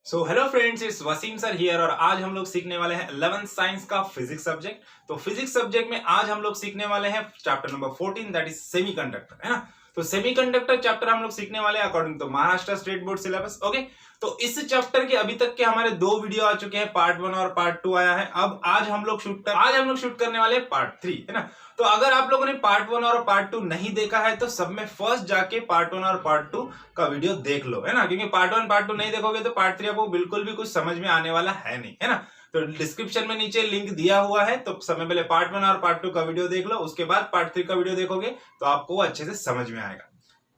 So hello friends, it's Wasim sir here और आज हम लोग सीखने वाले हैं 11th साइंस का फिजिक्स सब्जेक्ट। तो फिजिक्स सब्जेक्ट में आज हम लोग सीखने वाले हैं chapter number 14 that is semiconductor, है ना। तो सेमीकंडक्टर चैप्टर हम लोग सीखने वाले हैं according to Maharashtra state board syllabus. Okay, तो इस चैप्टर के अभी तक के हमारे दो वीडियो आ चुके हैं, पार्ट 1 और पार्ट 2 आया है। अब आज हम लोग शूट करने वाले हैं पार्ट 3, है ना। तो अगर आप लोगों ने पार्ट 1 और पार्ट 2 नहीं देखा है तो सब में फर्स्ट जाके पार्ट 1 और पार्ट 2 का वीडियो देख लो, है ना, क्योंकि पार्ट 1 पार्ट 2 नहीं देखोगे तो पार्ट 3 आपको बिल्कुल भी कुछ समझ में आने वाला है नहीं, है ना। तो डिस्क्रिप्शन में नीचे लिंक दिया हुआ है, तो सबसे पहले पार्ट 1 और पार्ट 2 का वीडियो देख लो, उसके बाद पार्ट 3 का वीडियो देखोगे तो आपको अच्छे से समझ में आएगा।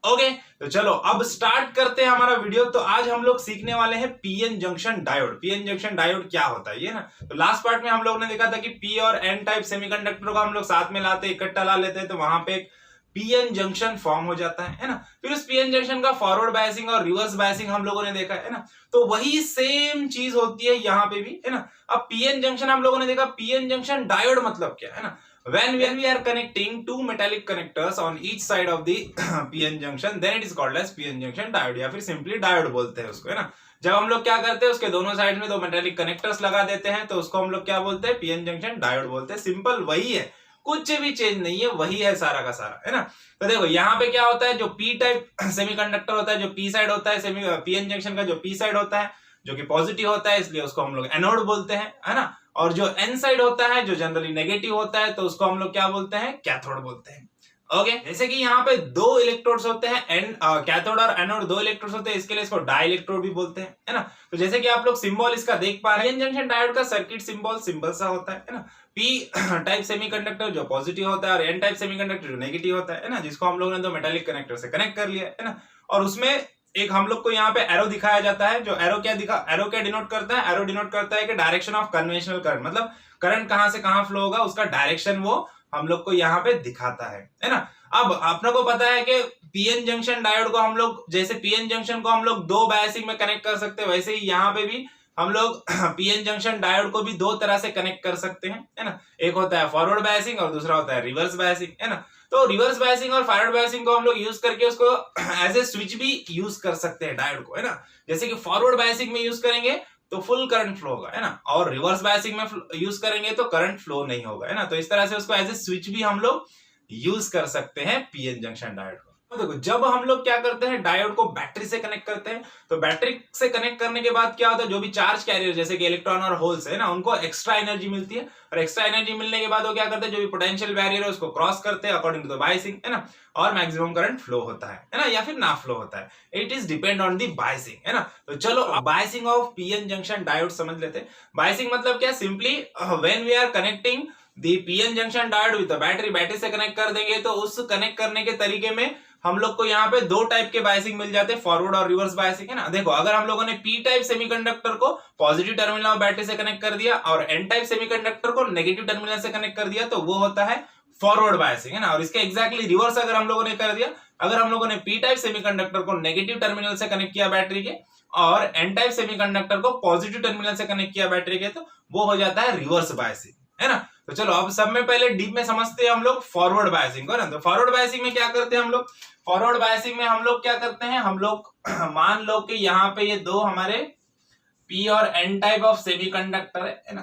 ओके, तो चलो अब स्टार्ट करते हैं हमारा वीडियो। तो आज हम लोग सीखने वाले हैं PN junction diode. PN junction diode क्या होता है ये ना। तो लास्ट पार्ट में हम लोग ने देखा था कि पी और एन टाइप सेमीकंडक्टर को हम लोग साथ में लाते, इकट्ठा ला लेते हैं, तो वहां पे एक पीएन जंक्शन फॉर्म हो जाता है ना। फिर उस पीएन जंक्शन का फॉरवर्ड बायसिंग और रिवर्स बायसिंग हम लोगों ने देखा, है ना। तो वही सेम चीज होती है यहाँ पे भी, है ना। अब पीएन जंक्शन हम लोगों ने देखा, पीएन जंक्शन डायोड मतलब क्या है ना। When we are connecting two metallic connectors on each side of the PN junction, then it is called as PN junction diode या फिर simply diode बोलते हैं उसको, है ना। जब हम लोग क्या करते हैं, उसके दोनों साइड में दो मेटालिक कनेक्टर्स लगा देते हैं तो उसको हम लोग क्या बोलते हैं, पीएन जंक्शन डायोड बोलते हैं। सिंपल वही है, कुछ भी चेंज नहीं है, वही है सारा का सारा, है ना। तो देखो यहाँ पे क्या होता है, जो पी टाइप सेमीकंडक्टर होता है, जो पी साइड होता है, पीएन जंक्शन का जो पी साइड होता है जो कि पॉजिटिव होता है, इसलिए उसको हम लोग एनोड बोलते हैं, है ना। और जो एन साइड होता है जो जनरली नेगेटिव होता है तो उसको हम लोग क्या बोलते हैं, कैथोड बोलते हैं। ओके, जैसे कि यहाँ पे दो इलेक्ट्रोड्स होते हैं, कैथोड और एनोड दो इलेक्ट्रोड्स होते हैं, इसके लिए इसको डाई इलेक्ट्रोड भी बोलते हैं, है ना। तो जैसे कि आप लोग सिंबल इसका देख पा रहे हैं, पीएन जंक्शन डायोड का सर्किट सिंबल सा होता है ना। पी टाइप सेमीकंडक्टर जो पॉजिटिव होता है और एन टाइप सेमीकंडक्टर जो नेगेटिव होता है ना, जिसको हम लोगों ने दो मेटालिक कनेक्टर से कनेक्ट कर लिया, है ना। और उसमें एक हम लोग को यहाँ पे एरो दिखाया जाता है, जो एरो क्या डिनोट करता है, एरो डिनोट करता है कि डायरेक्शन ऑफ कन्वेंशनल करंट, मतलब करंट कहां से कहां फ्लो होगा उसका डायरेक्शन वो हम लोग को यहाँ पे दिखाता है ना। अब अपने को पता है कि पीएन जंक्शन डायोड को हम लोग, जैसे पीएन जंक्शन को हम लोग दो बायसिंग में कनेक्ट कर सकते हैं, वैसे ही यहाँ पे भी हम लोग पीएन जंक्शन डायोड को भी दो तरह से कनेक्ट कर सकते हैं, है ना। एक होता है फॉरवर्ड बायसिंग और दूसरा होता है रिवर्स बायसिंग, है ना। तो रिवर्स बायसिंग और फॉरवर्ड बायसिंग को हम लोग यूज करके उसको एज ए स्विच भी यूज कर सकते हैं डायोड को, है ना। जैसे कि फॉरवर्ड बायसिंग में यूज करेंगे तो फुल करंट फ्लो होगा, है ना, और रिवर्स बायसिंग में यूज करेंगे तो करंट फ्लो नहीं होगा, है ना। तो इस तरह से उसको एज ए स्विच भी हम लोग यूज कर सकते हैं पीएन जंक्शन डायोड को। तो देखो, जब हम लोग क्या करते हैं, डायोड को बैटरी से कनेक्ट करते हैं, तो बैटरी से कनेक्ट करने के बाद क्या होता है, जो भी चार्ज कैरियर जैसे कि इलेक्ट्रॉन और होल्स है ना, उनको एक्स्ट्रा एनर्जी मिलती है, और एक्स्ट्रा एनर्जी मिलने के बाद वो क्या करते हैं, जो भी पोटेंशियल बैरियर है उसको क्रॉस करते हैं अकॉर्डिंग टू द बायसिंग, है ना, और मैक्सिमम करंट फ्लो होता है ना, या फिर ना फ्लो होता है। It is depend on the biasing, है ना। तो चलो biasing of PN junction diode समझ लेते हैं। बायसिंग मतलब क्या, simply when we are connecting the PN junction diode with battery से कनेक्ट कर देंगे तो उस कनेक्ट करने के तरीके में हम लोग को यहाँ पे दो टाइप के बायसिंग मिल जाते हैं, फॉरवर्ड और रिवर्स बायसिंग, है ना। देखो, अगर हम लोगों ने पी टाइप सेमीकंडक्टर को पॉजिटिव टर्मिनल ऑफ बैटरी से कनेक्ट कर दिया और एन टाइप सेमीकंडक्टर को नेगेटिव टर्मिनल से कनेक्ट कर दिया तो वो होता है फॉरवर्ड बायसिंग, है ना। और इसके एग्जैक्टली रिवर्स अगर हम लोगों ने कर दिया, अगर हम लोगों ने पी टाइप सेमीकंडक्टर को नेगेटिव टर्मिनल से कनेक्ट किया बैटरी के और एन टाइप सेमीकंडक्टर को पॉजिटिव टर्मिनल से कनेक्ट किया बैटरी के, तो वो हो जाता है रिवर्स बायसिंग, है ना। तो चलो अब सब में पहले डीप में समझते हैं हम लोग फॉरवर्ड बायसिंग को ना। तो फॉरवर्ड बायसिंग में क्या करते हैं हम लोग, फॉरवर्ड बायसिंग में हम लोग क्या करते हैं, हम लोग मान लो कि यहाँ पे ये दो हमारे पी और एन टाइप ऑफ सेमीकंडक्टर है ना,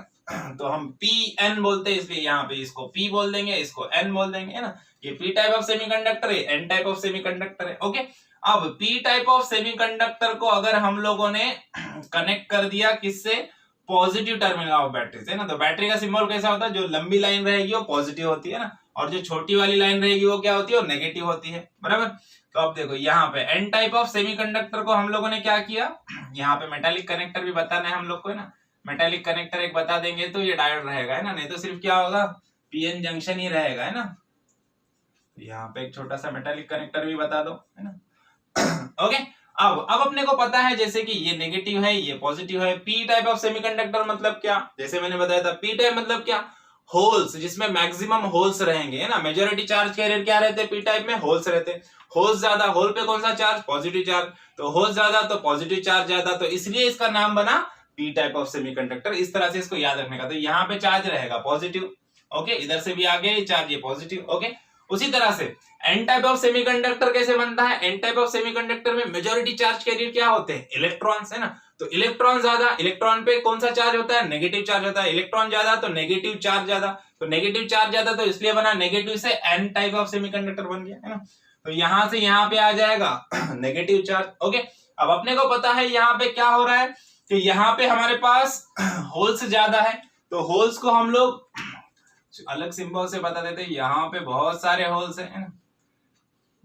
तो हम पी एन बोलते हैं, इसलिए यहाँ पे इसको पी बोल देंगे, इसको एन बोल देंगे, है ना। ये पी टाइप ऑफ सेमीकंडक्टर है, एन टाइप ऑफ सेमीकंडक्टर है। ओके, अब पी टाइप ऑफ सेमीकंडक्टर को अगर हम लोगों ने कनेक्ट कर दिया किससे, पॉजिटिव टर्मिनल ऑफ बैटरी से, ना, तो बैटरी का सिंबल कैसा होता है, जो लंबी लाइन रहेगी वो पॉजिटिव होती है ना, और जो छोटी वाली लाइन रहेगी वो क्या होती है, वो नेगेटिव होती है, बराबर। तो अब देखो यहाँ पे एन टाइप ऑफ सेमीकंडक्टर को हम लोगों ने क्या किया, यहाँ पे मेटालिक कनेक्टर भी बताना है हम लोग को, है ना। मेटालिक कनेक्टर एक बता देंगे तो ये डायोड रहेगा, है ना, नहीं तो सिर्फ क्या होगा, पीएन जंक्शन ही रहेगा, है ना। यहाँ पे एक छोटा सा मेटालिक कनेक्टर भी बता दो, है ना। ओके, अब अपने को पता है जैसे कि ये नेगेटिव है ये पॉजिटिव है। पी टाइप ऑफ सेमीकंडक्टर मतलब क्या, जैसे मैंने बताया था, पी टाइप मतलब क्या, होल्स, जिसमें मैक्सिमम होल्स रहेंगे, है ना। मेजॉरिटी चार्ज कैरियर क्या रहते हैं पी टाइप में, होल्स रहते हैं। होल्स ज्यादा, होल पे कौन सा चार्ज, पॉजिटिव चार्ज, तो होल्स ज्यादा तो पॉजिटिव चार्ज ज्यादा, तो इसलिए इसका नाम बना पी टाइप ऑफ सेमीकंडक्टर। इस तरह से इसको याद रखने का। तो यहाँ पे चार्ज रहेगा पॉजिटिव, ओके, इधर से भी आगे चार्ज ये पॉजिटिव, ओके। उसी तरह से एन टाइप ऑफ सेमीकंडक्टर कैसे बनता है, एन टाइप ऑफ सेमीकंडक्टर में मेजॉरिटी चार्ज कैरियर क्या होते हैं, इलेक्ट्रॉन्स, है ना। तो इलेक्ट्रॉन ज्यादा, इलेक्ट्रॉन पे कौन सा चार्ज होता है, नेगेटिव चार्ज होता है, इलेक्ट्रॉन ज्यादा तो नेगेटिव चार्ज ज्यादा, तो नेगेटिव चार्ज ज्यादा तो इसलिए बना नेगेटिव से एन टाइप ऑफ सेमीकंडक्टर बन गया, है ना। तो यहां से यहां पे आ जाएगा नेगेटिव चार्ज। ओके, अब अपने को पता है यहाँ पे क्या हो रहा है कि यहाँ पे हमारे पास होल्स ज्यादा है, तो होल्स को हम लोग अलग सिंबल से बता देते हैं। यहाँ पे बहुत सारे होल्स है ना।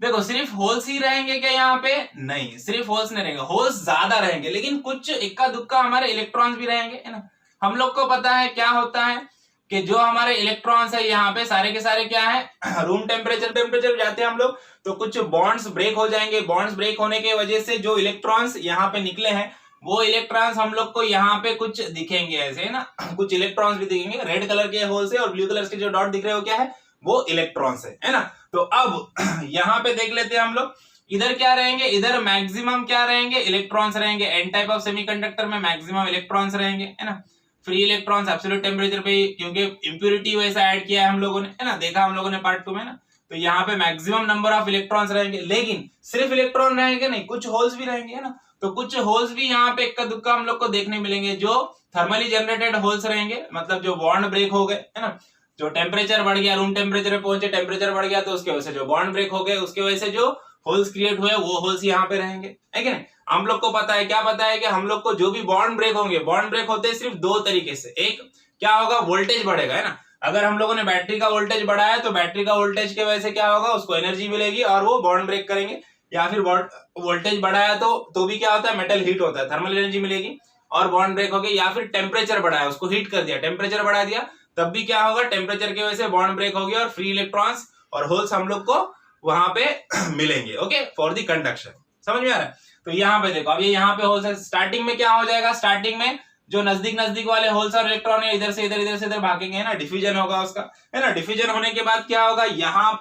देखो सिर्फ होल्स ही रहेंगे क्या यहाँ पे, नहीं सिर्फ होल्स नहीं रहेंगे, होल्स ज्यादा रहेंगे लेकिन कुछ इक्का दुक्का हमारे इलेक्ट्रॉन्स भी रहेंगे, है ना। हम लोग को पता है क्या होता है कि जो हमारे इलेक्ट्रॉन्स है यहाँ पे सारे के सारे क्या है, रूम टेम्परेचर जाते हैं हम लोग तो कुछ बॉन्ड्स ब्रेक हो जाएंगे, बॉन्ड्स ब्रेक होने की वजह से जो इलेक्ट्रॉन्स यहाँ पे निकले हैं वो इलेक्ट्रॉन्स हम लोग को यहाँ पे कुछ दिखेंगे ऐसे, है ना। कुछ इलेक्ट्रॉन्स भी दिखेंगे, रेड कलर के होल से और ब्लू कलर के जो डॉट दिख रहे हो क्या है, वो इलेक्ट्रॉन्स है ना। तो अब यहाँ पे देख लेते हैं हम लोग, इधर क्या रहेंगे, इधर मैक्सिमम क्या रहेंगे, इलेक्ट्रॉन्स रहेंगे। एन टाइप ऑफ सेमीकंडक्टर में मैक्सिमम इलेक्ट्रॉन्स रहेंगे, है ना। फ्री इलेक्ट्रॉन्स एब्सोल्यूट टेम्परेचर पे, क्योंकि इंप्योरिटी वैसा ऐड किया है हम लोगों ने, है ना, देखा हम लोगों ने पार्ट 2 में ना। तो यहाँ पे मैक्सिमम नंबर ऑफ इलेक्ट्रॉन्स रहेंगे, लेकिन सिर्फ इलेक्ट्रॉन रहेंगे नहीं, कुछ होल्स भी रहेंगे, है ना। तो कुछ होल्स भी यहाँ पे इक्का दुक्का हम लोग को देखने मिलेंगे, जो थर्मली जनरेटेड होल्स रहेंगे, मतलब जो बॉन्ड ब्रेक हो गए, है ना। जो टेम्परेचर बढ़ गया, रूम टेम्परेचर पे पहुंचे, टेम्परेचर बढ़ गया तो उसके वजह से जो बॉन्ड ब्रेक हो गए, उसके वजह से जो होल्स क्रिएट हुए वो होल्स यहाँ पे रहेंगे, है कि नहीं। हम लोग को पता है, क्या पता है कि हम लोग को जो भी बॉन्ड ब्रेक होंगे, बॉन्ड ब्रेक होते हैं सिर्फ दो तरीके से। एक क्या होगा, वोल्टेज बढ़ेगा, है ना। अगर हम लोगों ने बैटरी का वोल्टेज बढ़ाया तो बैटरी का वोल्टेज की वजह से क्या होगा, उसको एनर्जी मिलेगी और वो बॉन्ड ब्रेक करेंगे। या फिर वोल्टेज बढ़ाया तो भी क्या होता है, मेटल हीट होता है, थर्मल एनर्जी मिलेगी और बॉन्ड ब्रेक हो गई। या फिर टेम्परेचर बढ़ाया, उसको हीट कर दिया, टेम्परेचर बढ़ा दिया, तब भी क्या होगा, टेम्परेचर की वजह से बॉन्ड ब्रेक हो गया और फ्री इलेक्ट्रॉन्स और होल्स हम लोग को वहां पे मिलेंगे। ओके, फॉर द कंडक्शन, समझ में आ रहा है। तो यहाँ पे देखो, अब ये यहाँ पे होल्स है, स्टार्टिंग में क्या हो जाएगा, स्टार्टिंग में जो नजदीक वाले होल्स और इलेक्ट्रॉन है इधर से इधर भागेंगे, है ना, डिफ्यूजन होगा उसका, है ना। डिफ्यूजन होने के बाद क्या होगा, यहाँ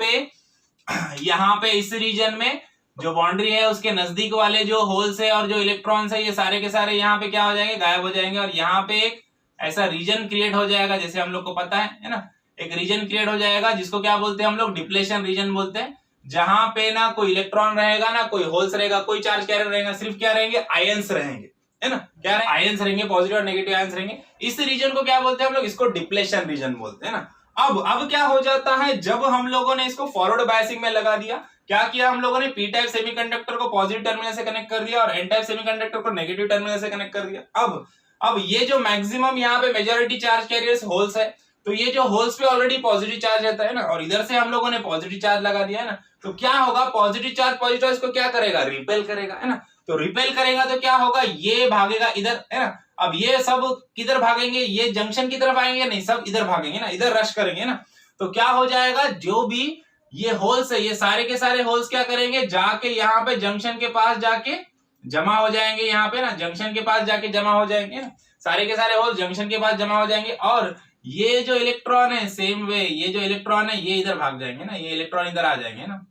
पे इस रीजन में जो बाउंड्री है उसके नजदीक वाले जो होल्स है और जो इलेक्ट्रॉन्स है ये सारे के सारे यहाँ पे क्या हो जाएंगे, गायब हो जाएंगे। और यहाँ पे एक ऐसा रीजन क्रिएट हो जाएगा, जैसे हम लोग को पता है ना, एक रीजन क्रिएट हो जाएगा जिसको क्या बोलते हैं हम लोग, डिप्लेशन रीजन बोलते हैं, जहां पे ना कोई इलेक्ट्रॉन रहेगा ना कोई होल्स रहेगा, कोई चार्ज कैरियर रहेगा, सिर्फ क्या रहेंगे, आयंस रहेंगे, है ना। क्या रहेंगे, आयंस रहेंगे, पॉजिटिव और नेगेटिव आयंस रहेंगे। इस रीजन को क्या बोलते हैं हम लोग, इसको डिप्लेशन रीजन बोलते हैं ना। अब क्या हो जाता है, जब हम लोगों ने इसको फॉरवर्ड बायसिंग में लगा दिया, क्या किया हम लोगों ने, पी टाइप सेमीकंडक्टर को पॉजिटिव टर्मिनल से कनेक्ट कर दिया और एन टाइप सेमीकंडक्टर को नेगेटिव टर्मिनल से कनेक्ट कर दिया। अब ये जो मैक्सिमम यहाँ पे मेजॉरिटी चार्ज कैरियर्स होल्स है, तो ये जो होल्स पे ऑलरेडी पॉजिटिव चार्ज रहता है ना, और इधर से हम लोगों ने पॉजिटिव चार्ज लगा दिया है ना, तो क्या होगा, पॉजिटिव चार्ज इसको क्या करेगा, रिपेल करेगा, है ना। तो रिपेल करेगा तो क्या होगा, ये भागेगा इधर, है ना। अब ये सब किधर भागेंगे, ये जंक्शन की तरफ आएंगे, नहीं सब इधर भागेंगे ना, इधर रश करेंगे ना। तो क्या हो जाएगा, जो भी ये होल्स है ये सारे के सारे होल्स क्या करेंगे, जाके यहाँ पे जंक्शन के पास जाके जमा हो जाएंगे, यहाँ पे ना जंक्शन के पास जाके जमा हो जाएंगे ना, सारे के सारे होल्स जंक्शन के पास जमा हो जाएंगे। और ये जो इलेक्ट्रॉन है सेम वे, ये जो इलेक्ट्रॉन है ये इधर भाग जाएंगे ना, ये इलेक्ट्रॉन इधर आ जाएंगे ना,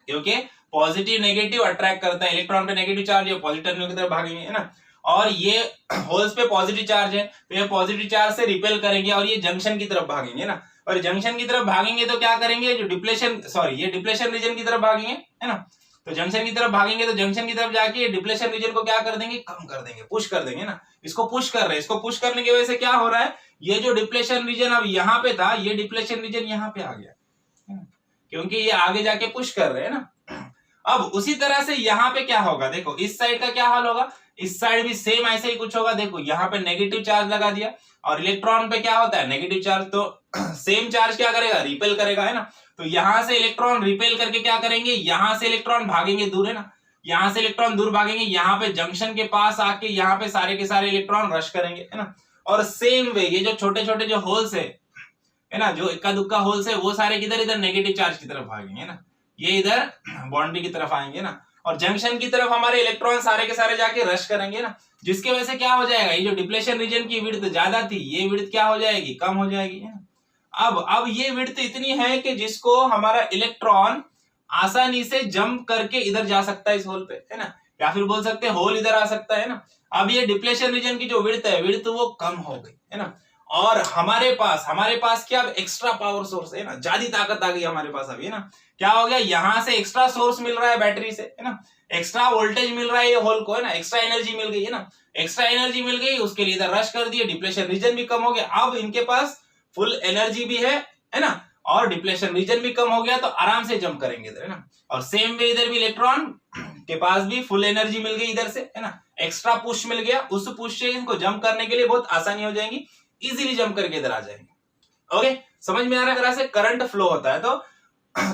क्योंकि पॉजिटिव नेगेटिव अट्रैक्ट करता है, इलेक्ट्रॉन पे नेगेटिव चार्ज है, पॉजिटिव टर्मिनल की तरफ भागेंगे, है ना। और ये होल्स पे पॉजिटिव चार्ज है तो ये पॉजिटिव चार्ज से रिपेल करेंगे और ये जंक्शन की तरफ भागेंगे ना। और जंक्शन की तरफ भागेंगे तो क्या करेंगे, जो ये डिप्लेशन रीजन की तरफ भागेंगे, है ना। तो जंक्शन की तरफ भागेंगे तो जंक्शन की तरफ जाके डिप्लेशन रीजन को क्या कर देंगे, कम कर देंगे, पुश कर देंगे ना। इसको पुश कर रहे हैं, इसको पुश करने की वजह से क्या हो रहा है, ये जो डिप्लेशन रीजन अब यहाँ पे था, ये डिप्लेशन रीजन यहाँ पे आ गया, क्योंकि ये आगे जाके पुश कर रहे हैं ना। अब उसी तरह से यहाँ पे क्या होगा, देखो इस साइड का क्या हाल होगा, इस साइड भी सेम ऐसे ही कुछ होगा। देखो यहाँ पे नेगेटिव चार्ज लगा दिया और इलेक्ट्रॉन पे क्या होता है, नेगेटिव चार्ज, तो सेम चार्ज क्या करेगा, रिपेल करेगा, है ना। तो यहां से इलेक्ट्रॉन रिपेल करके क्या करेंगे, यहां से इलेक्ट्रॉन भागेंगे दूर, है ना, यहां से इलेक्ट्रॉन दूर भागेंगे, यहाँ पे जंक्शन के पास आके यहाँ पे सारे के सारे इलेक्ट्रॉन रश करेंगे, है ना। और सेम वे ये जो छोटे छोटे जो होल्स है ना, जो इक्का दुक्का होल्स है, वो सारे किधर इधर नेगेटिव चार्ज की तरफ भागेंगे, है ना, ये इधर बाउंड्री की तरफ आएंगे ना। और जंक्शन की तरफ हमारे इलेक्ट्रॉन सारे के सारे जाके रश करेंगे ना, जिसकी वजह से क्या हो जाएगा, ये जो डिप्लेशन रीजन की विड्थ ज्यादा थी, ये विड्थ क्या हो जाएगी, कम हो जाएगी, है ना। अब ये विड्थ इतनी है कि जिसको हमारा इलेक्ट्रॉन आसानी से जंप करके इधर जा सकता है इस होल पे, है ना, या फिर बोल सकते हैं होल इधर आ सकता है ना। अब ये डिप्लेशन रीजन की जो विड्थ है, विड्थ वो कम हो गई, है ना। और हमारे पास क्या एक्स्ट्रा पावर सोर्स है ना, ज्यादा ताकत आ गई हमारे पास अभी, है ना। क्या हो गया, यहां से एक्स्ट्रा सोर्स मिल रहा है बैटरी से, है ना, एक्स्ट्रा वोल्टेज मिल रहा है ये होल को, है ना, एक्स्ट्रा एनर्जी मिल गई, है ना, एक्स्ट्रा एनर्जी मिल गई, उसके लिए इधर रश कर दिए, डिप्लेशन रीजन भी कम हो गया, अब इनके पास फुल एनर्जी भी है ना, और डिप्लेशन रीजन भी कम हो गया, तो आराम से जंप करेंगे इधर, है ना। और सेम वे इधर भी इलेक्ट्रॉन के पास भी फुल एनर्जी मिल गई इधर से, है ना, एक्स्ट्रा पुश मिल गया, उस पुश से इनको जंप करने के लिए बहुत आसानी हो जाएगी, इजीली जंप करके इधर आ जाएंगे। ओके, समझ में आ रहा है। तरह से करंट फ्लो होता है तो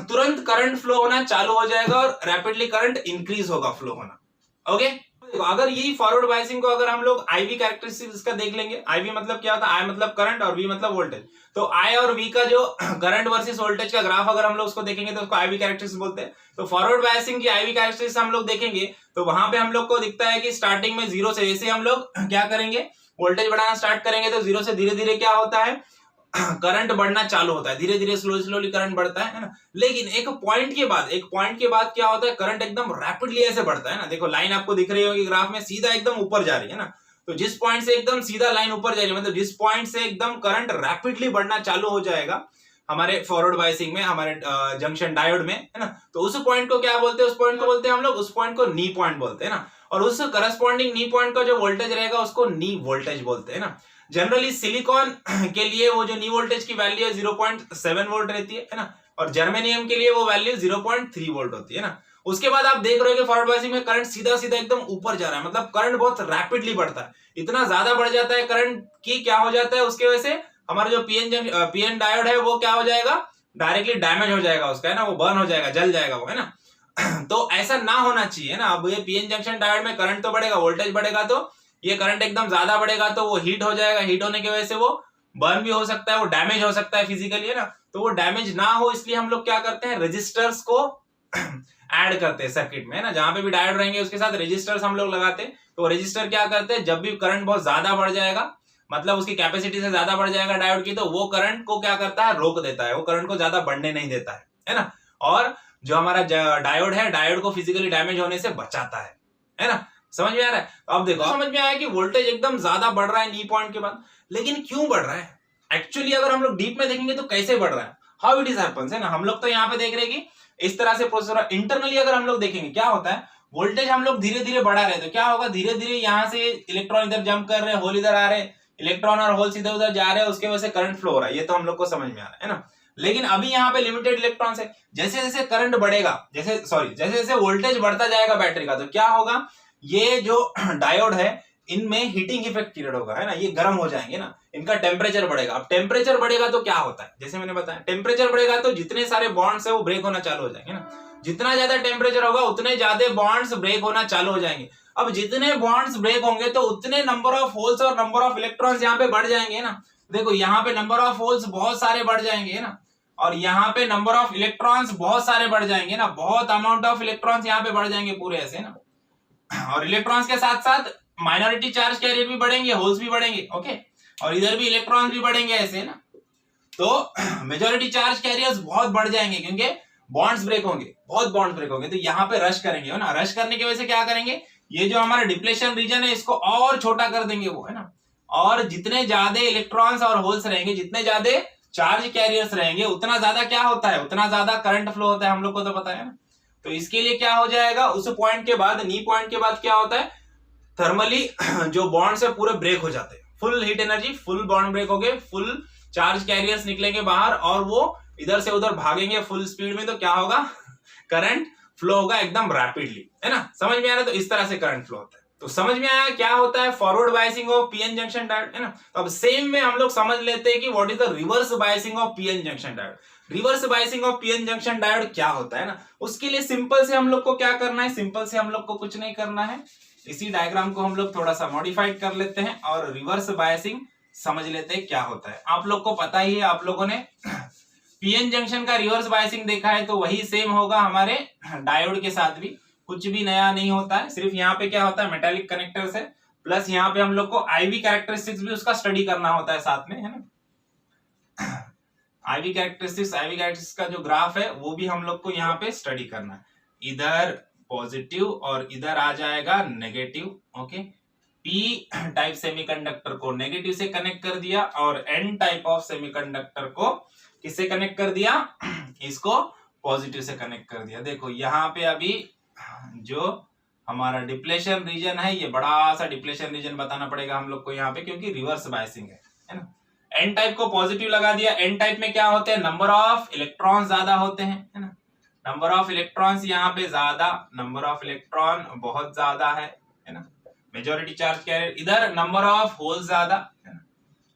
तुरंत करंट फ्लो होना चालू हो जाएगा और रैपिडली करंट इंक्रीज होगा फ्लो होना। ओके, अगर यही फॉरवर्ड बायसिंग को अगर हम लोग आईवी कैरेक्टरिस्टिक्स का देख लेंगे, आईवी मतलब क्या होता है, आई मतलब करंट और वी मतलब वोल्टेज, तो आई और वी का जो करंट वर्सेस वोल्टेज का ग्राफ अगर हम लोग उसको देखेंगे तो उसको आईवी कैरेक्टरिस्टिक्स बोलते हैं। तो फॉरवर्ड बायसिंग की आईवी कैरेक्टरिस्टिक्स हम लोग देखेंगे तो वहां पे हम लोग को दिखता है कि स्टार्टिंग में जीरो से, जैसे हम लोग क्या करेंगे, वोल्टेज बढ़ाना स्टार्ट करेंगे तो जीरो से धीरे धीरे क्या होता है, करंट बढ़ना चालू होता है, धीरे धीरे स्लोली करंट बढ़ता है ना। लेकिन एक पॉइंट के बाद क्या होता है, करंट एकदम रैपिडली ऐसे बढ़ता है ना। देखो लाइन आपको दिख रही होगी ग्राफ में, सीधा एकदम ऊपर जा रही है ना। तो जिस पॉइंट से एकदम सीधा लाइन ऊपर जा रही है, मतलब जिस पॉइंट से एकदम करंट रैपिडली बढ़ना चालू हो जाएगा हमारे फॉरवर्ड बायसिंग में, हमारे जंक्शन डायोड में, है ना, तो उस पॉइंट को क्या बोलते हैं, उस पॉइंट को बोलते हैं हम लोग, उस पॉइंट को नी पॉइंट बोलते हैं ना। और उस करस्पॉन्डिंग नी पॉइंट का जो वोल्टेज रहेगा उसको नी वोल्टेज बोलते हैं ना। जनरली सिलिकॉन के लिए वो जो नी वोल्टेज की वैल्यू है 0.7 वोल्ट रहती है ना, और जर्मेनियम के लिए वो वैल्यू 0.3 वोल्ट होती है ना। उसके बाद आप देख रहे हो कि फॉरवर्ड बायसिंग में करंट सीधा सीधा एकदम ऊपर जा रहा है, मतलब करंट बहुत रैपिडली बढ़ता है, इतना ज्यादा बढ़ जाता है करंट की क्या हो जाता है, उसके वजह से हमारा जो पीएन डायोड है वो क्या हो जाएगा, डायरेक्टली डैमेज हो जाएगा उसका, है ना, वो बर्न हो जाएगा, जल जाएगा वो, है ना। तो ऐसा ना होना चाहिए ना। अब ये पीएन जंक्शन डायोड में करंट तो बढ़ेगा, वोल्टेज बढ़ेगा, तो ये करंट एकदम ज्यादा बढ़ेगा तो वो हीट हो जाएगा, हीट होने की वजह से वो बर्न भी हो सकता है, वो डैमेज हो सकता है फिजिकली, है ना। तो वो डैमेज ना हो इसलिए हम लोग क्या करते हैं, रेजिस्टर्स को ऐड करते हैं सर्किट में, है ना। जहां पे भी डायोड रहेंगे उसके साथ रेजिस्टर्स हम लोग लगाते हैं। तो रेजिस्टर क्या करते हैं, जब भी करंट बहुत ज्यादा बढ़ जाएगा, मतलब उसकी कैपेसिटी से ज्यादा बढ़ जाएगा डायोड की, तो वो करंट को क्या करता है, रोक देता है, वो करंट को ज्यादा बढ़ने नहीं देता है ना। और जो हमारा डायोड है, डायोड को फिजिकली डैमेज होने से बचाता है ना। समझ में आ रहा है। तो अब देखो समझ में आया कि वोल्टेज एकदम ज्यादा बढ़ रहा है नी पॉइंट के बाद, लेकिन क्यों बढ़ रहा है एक्चुअली, अगर हम लोग डीप में देखेंगे तो कैसे बढ़ रहा है, हाउ इट इज हैपेंस, है ना। हम लोग तो यहाँ पे देख रहे हैं कि इस तरह से प्रोसेसर इंटरनली अगर हम लोग देखेंगे क्या होता है, वोल्टेज हम लोग धीरे धीरे बढ़ा रहे हैं तो क्या होगा, धीरे धीरे यहाँ से इलेक्ट्रॉन इधर जंप कर रहे हैं, होल इधर आ रहे हैं, इलेक्ट्रॉन और होल इधर उधर जा रहे हैं, उसके वजह से करंट फ्लो हो रहा है, ये तो हम लोग को समझ में आ रहा है ना। लेकिन अभी यहाँ पे लिमिटेड इलेक्ट्रॉन्स है, जैसे जैसे करंट बढ़ेगा, जैसे जैसे वोल्टेज बढ़ता जाएगा बैटरी का, तो क्या होगा, ये जो डायोड है इनमें हीटिंग इफेक्ट क्रिएट होगा, है ना, ये गर्म हो जाएंगे ना, इनका टेम्परेचर बढ़ेगा। अब टेम्परेचर बढ़ेगा तो क्या होता है, जैसे मैंने बताया टेम्परेचर बढ़ेगा तो जितने सारे बॉन्ड्स है वो ब्रेक होना चालू हो जाएंगे ना। जितना ज्यादा टेम्परेचर होगा उतने ज्यादा बॉन्ड्स ब्रेक होना चालू हो जाएंगे। अब जितने बॉन्ड्स ब्रेक होंगे तो उतने नंबर ऑफ होल्स और नंबर ऑफ इलेक्ट्रॉन्स यहाँ पे बढ़ जाएंगे ना। देखो यहाँ पे नंबर ऑफ होल्स बहुत सारे बढ़ जाएंगे ना, और यहाँ पे नंबर ऑफ इलेक्ट्रॉन्स बहुत सारे बढ़ जाएंगे ना, बहुत अमाउंट ऑफ इलेक्ट्रॉन्स यहाँ पे बढ़ जाएंगे पूरे ऐसे ना। और इलेक्ट्रॉन्स के साथ साथ माइनॉरिटी चार्ज कैरियर भी बढ़ेंगे, होल्स भी बढ़ेंगे, ओके, और इधर भी इलेक्ट्रॉन्स भी बढ़ेंगे ऐसे ना। तो मेजॉरिटी चार्ज कैरियर्स बहुत बढ़ जाएंगे क्योंकि बॉन्ड्स ब्रेक होंगे, बहुत बॉन्ड ब्रेक होंगे, तो यहाँ पे रश करेंगे, है ना। रश करने की वजह से क्या करेंगे, ये जो हमारा डिप्लेशन रीजन है इसको और छोटा कर देंगे वो, है ना। और जितने ज्यादा इलेक्ट्रॉन्स और होल्स रहेंगे, जितने ज्यादा चार्ज कैरियर्स रहेंगे, उतना ज्यादा क्या होता है, उतना ज्यादा करंट फ्लो होता है, हम लोग को तो पता है ना। तो इसके लिए क्या हो जाएगा, उस पॉइंट के बाद, नी पॉइंट के बाद क्या होता है, थर्मली जो बॉन्ड्स है पूरे ब्रेक हो जाते हैं, full heat energy, full bond break हो गए, फुल चार्ज कैरियर्स निकलेंगे बाहर और वो इधर से उधर भागेंगे फुल स्पीड में, तो क्या होगा, करंट फ्लो होगा एकदम रैपिडली, है ना। समझ में आ रहा है। तो इस तरह से करंट फ्लो होता है। तो समझ में आया क्या होता है forward biasing of PN junction diode, है ना। तो अब सेम में हम लोग समझ लेते हैं कि what is the reverse biasing of PN junction diode. Reverse biasing of PN junction diode क्या होता है ना, उसके लिए सिंपल से हम लोग को क्या करना है, सिंपल से हम लोग को कुछ नहीं करना है, इसी डायग्राम को हम लोग थोड़ा सा मॉडिफाइड कर लेते हैं और रिवर्स बायसिंग समझ लेते हैं क्या होता है। आप लोग को पता ही है, आप लोगों ने पीएन जंक्शन का रिवर्स बायसिंग देखा है, तो वही सेम होगा हमारे डायोड के साथ भी, कुछ भी नया नहीं होता है। सिर्फ यहाँ पे क्या होता है, मेटालिक कनेक्टर्स है, प्लस यहाँ पे हम लोग को आईवी कैरेक्टरिस्टिक्स भी उसका स्टडी करना होता है साथ में, है ना। आईवी कैरेक्टरिस्टिक्स का जो ग्राफ है वो भी हम लोग को यहाँ पे स्टडी करना है। इधर पॉजिटिव और इधर आ जाएगा negative, okay, P type semiconductor को नेगेटिव से कनेक्ट कर दिया और एन टाइप ऑफ सेमीकंडक्टर को किससे कनेक्ट कर दिया, इसको पॉजिटिव से कनेक्ट कर दिया। देखो यहाँ पे अभी जो हमारा डिप्लेशन रीजन है, ये बड़ा सा डिप्लेशन रीजन बताना पड़ेगा हम लोग को यहाँ पे, क्योंकि रिवर्स बायसिंग है ना। एन टाइप को पॉजिटिव लगा दिया। एन टाइप में क्या होते हैं, नंबर ऑफ इलेक्ट्रॉन ज्यादा होते हैं, है ना। नंबर ऑफ इलेक्ट्रॉन्स यहाँ पे ज्यादा, नंबर ऑफ इलेक्ट्रॉन बहुत ज्यादा है ना। मेजॉरिटी चार्ज कैरियर, इधर नंबर ऑफ होल्स ज्यादा है ना,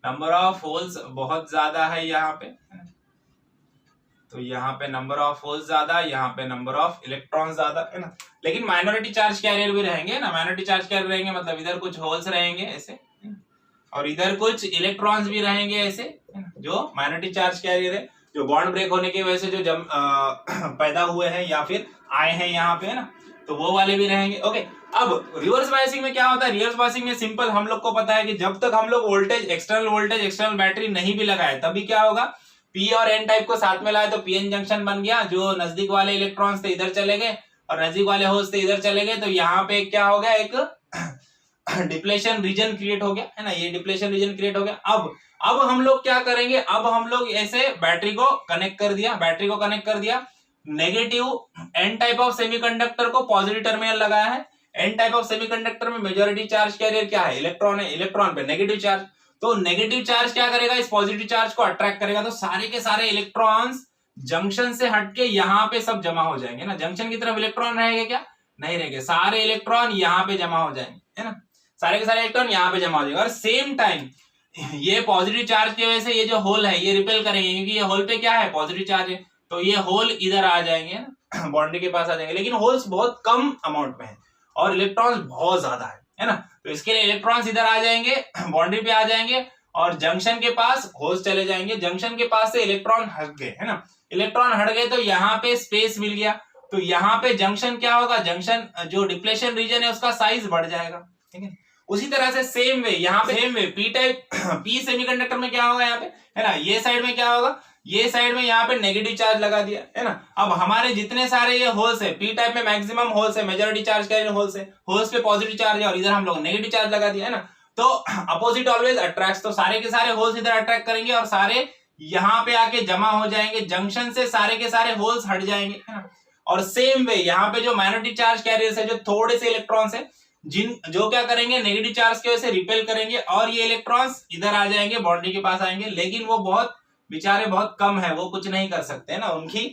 नंबर ऑफ होल्स बहुत ज्यादा है यहाँ पे, है ना। तो यहाँ पे नंबर ऑफ होल्स ज्यादा, यहाँ पे नंबर ऑफ इलेक्ट्रॉन ज्यादा, है ना। लेकिन माइनॉरिटी चार्ज कैरियर भी रहेंगे ना, माइनॉरिटी चार्ज कैरियर रहेंगे मतलब इधर कुछ होल्स रहेंगे ऐसे और इधर कुछ इलेक्ट्रॉन्स भी रहेंगे ऐसे, है ना। जो माइनॉरिटी चार्ज कैरियर है, जो बॉन्ड ब्रेक होने की वजह से जो पैदा हुए हैं या फिर आए हैं यहाँ पे, है ना, तो वो वाले भी रहेंगे। ओके, अब रिवर्स बायसिंग में क्या होता है, रिवर्स बायसिंग में सिंपल हम लोग को पता है कि जब तक हम लोग वोल्टेज एक्सटर्नल बैटरी नहीं भी लगाए तभी क्या होगा, पी और एन टाइप को साथ में लाए तो पीएन जंक्शन बन गया, जो नजदीक वाले इलेक्ट्रॉन्स थे इधर चले गए और नजदीक वाले होल्स थे इधर चले गए, तो यहाँ पे क्या हो गया, एक डिप्लेशन रीजन क्रिएट हो गया, है ना। ये डिप्लेशन रीजन क्रिएट हो गया। अब हम लोग क्या करेंगे, अब हम लोग ऐसे बैटरी को कनेक्ट कर दिया, negative N type of semiconductor को पॉजिटिव टर्मिनल लगाया है। एन टाइप ऑफ सेमीकंडक्टर में मेजॉरिटी चार्ज कैरियर क्या है, इलेक्ट्रॉन है, इलेक्ट्रॉन पे नेगेटिव चार्ज, तो नेगेटिव चार्ज क्या करेगा, इस पॉजिटिव चार्ज को अट्रैक्ट करेगा, तो सारे के सारे इलेक्ट्रॉन्स जंक्शन से हटके यहाँ पे सब जमा हो जाएंगे ना। जंक्शन की तरफ इलेक्ट्रॉन रहेंगे क्या, नहीं रहेंगे, सारे इलेक्ट्रॉन यहाँ पे जमा हो जाएंगे, है ना, सारे के सारे इलेक्ट्रॉन यहाँ पे जमा हो जाएंगे। और सेम टाइम ये पॉजिटिव चार्ज की वजह से ये जो होल है ये रिपेल करेंगे, क्योंकि ये होल पे क्या है, पॉजिटिव चार्ज है, तो ये होल इधर आ जाएंगे ना, बाउंड्री के पास आ जाएंगे। लेकिन होल्स बहुत कम अमाउंट में है और इलेक्ट्रॉन्स बहुत ज्यादा है ना, तो इसके लिए इलेक्ट्रॉन्स इधर आ जाएंगे, बाउंड्री पे आ जाएंगे और जंक्शन के पास होल्स चले जाएंगे। जंक्शन के पास से इलेक्ट्रॉन हट गए, है ना, इलेक्ट्रॉन हट गए तो यहाँ पे स्पेस मिल गया, तो यहाँ पे जंक्शन क्या होगा, जंक्शन जो डिप्लेशन रीजन है उसका साइज बढ़ जाएगा, ठीक है। उसी तरह से सेम वे यहाँ पे same way P type P semiconductor में क्या होगा यहाँ पे, है ना, ये साइड में क्या होगा, ये साइड में यहाँ पे नेगेटिव चार्ज लगा दिया, है ना। अब हमारे जितने सारे ये होल्स है, पी टाइप में मैक्सिमम होल्स है, मेजॉरिटी चार्ज कैरियर होल्स है, होल्स पे पॉजिटिव चार्ज है और इधर हम लोग नेगेटिव चार्ज लगा दिया, है ना। तो अपोजिट ऑलवेज अट्रैक्ट्स, तो सारे के सारे होल्स इधर अट्रैक्ट करेंगे और सारे यहाँ पे आके जमा हो जाएंगे, जंक्शन से सारे के सारे होल्स हट जाएंगे, है ना। और सेम वे यहाँ पे जो माइनॉरिटी चार्ज कैरियर्स है, जो थोड़े से इलेक्ट्रॉन्स है, जो क्या करेंगे, नेगेटिव चार्ज की वजह से रिपेल करेंगे और ये इलेक्ट्रॉन्स इधर आ जाएंगे, बाउंड्री के पास आएंगे, लेकिन वो बहुत बेचारे बहुत कम है, वो कुछ नहीं कर सकते, है ना, उनकी